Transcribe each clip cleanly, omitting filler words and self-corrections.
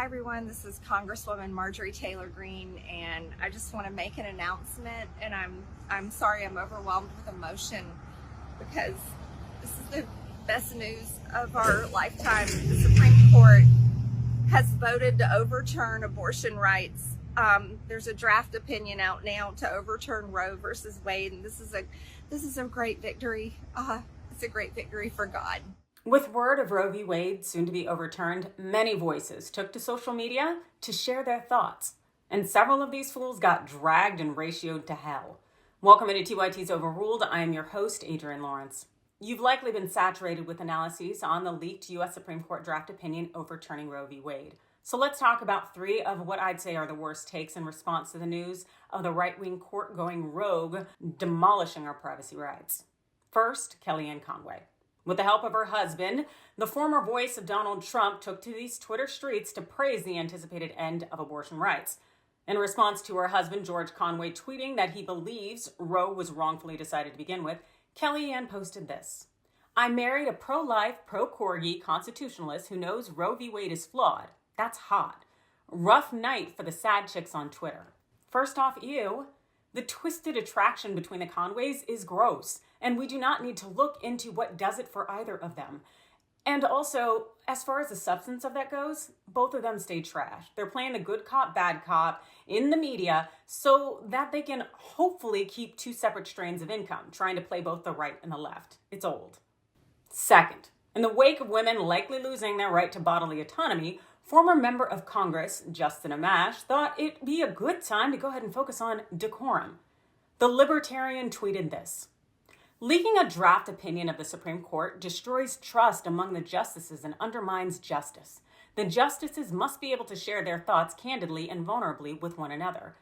Hi everyone, this is Congresswoman Marjorie Greene, and I just want to make an announcement, and I'm sorry I'm overwhelmed with emotion because this is the best news of our lifetime. The Supreme Court has voted to overturn abortion rights. There's a draft opinion out now to overturn Roe versus Wade, and this is a great victory. It's a great victory for God. With word of Roe v. Wade soon to be overturned, many voices took to social media to share their thoughts, and several of these fools got dragged and ratioed to hell. Welcome to TYT's Overruled. I am your host, Adrienne Lawrence. You've likely been saturated with analyses on the leaked U.S. Supreme Court draft opinion overturning Roe v. Wade. So let's talk about three of what I'd say are the worst takes in response to the news of the right-wing court going rogue, demolishing our privacy rights. First, Kellyanne Conway. With the help of her husband, the former voice of Donald Trump took to these Twitter streets to praise the anticipated end of abortion rights. In response to her husband, George Conway, tweeting that he believes Roe was wrongfully decided to begin with, Kellyanne posted this: "I married a pro-life, pro-corgi constitutionalist who knows Roe v. Wade is flawed. That's hot. Rough night for the sad chicks on Twitter." First off, ew. The twisted attraction between the Conways is gross, and we do not need to look into what does it for either of them. And also, as far as the substance of that goes, both of them stay trash. They're playing the good cop, bad cop in the media so that they can hopefully keep two separate strains of income, trying to play both the right and the left. It's old. Second, in the wake of women likely losing their right to bodily autonomy, former member of Congress, Justin Amash, thought it'd be a good time to go ahead and focus on decorum. The Libertarian tweeted this: "Leaking a draft opinion of the Supreme Court destroys trust among the justices and undermines justice. The justices must be able to share their thoughts candidly and vulnerably with one another.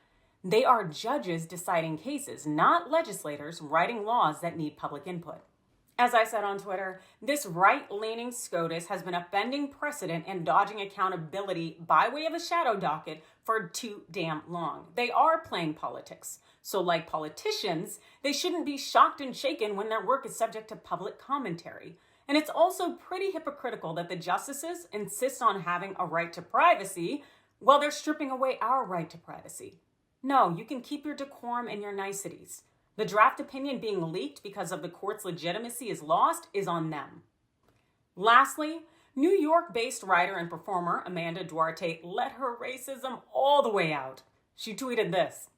They are judges deciding cases, not legislators writing laws that need public input." As I said on Twitter, this right-leaning SCOTUS has been upending precedent and dodging accountability by way of a shadow docket for too damn long. They are playing politics. So like politicians, they shouldn't be shocked and shaken when their work is subject to public commentary. And it's also pretty hypocritical that the justices insist on having a right to privacy while they're stripping away our right to privacy. No, you can keep your decorum and your niceties. The draft opinion being leaked because of the court's legitimacy is lost is on them. Lastly, New York-based writer and performer Amanda Duarte let her racism all the way out. She tweeted this: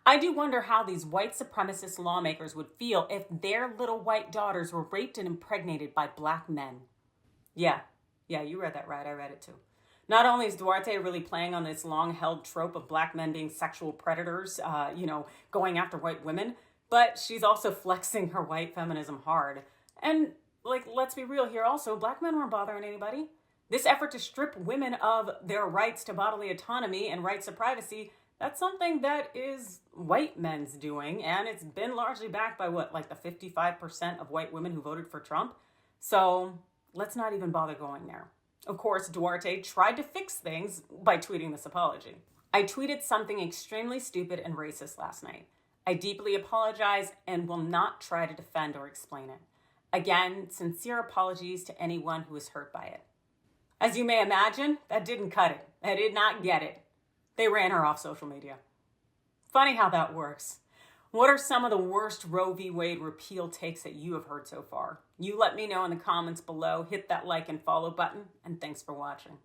"I do wonder how these white supremacist lawmakers would feel if their little white daughters were raped and impregnated by black men." Yeah, you read that right. I read it too. Not only is Duarte really playing on this long-held trope of black men being sexual predators, going after white women, but she's also flexing her white feminism hard. And, let's be real here also, black men weren't bothering anybody. This effort to strip women of their rights to bodily autonomy and rights to privacy, that's something that is white men's doing, and it's been largely backed by the 55% of white women who voted for Trump? So let's not even bother going there. Of course, Duarte tried to fix things by tweeting this apology. "I tweeted something extremely stupid and racist last night. I deeply apologize and will not try to defend or explain it. Again, sincere apologies to anyone who was hurt by it." As you may imagine, that didn't cut it. I did not get it. They ran her off social media. Funny how that works. What are some of the worst Roe v. Wade repeal takes that you have heard so far? You let me know in the comments below. Hit that like and follow button, and thanks for watching.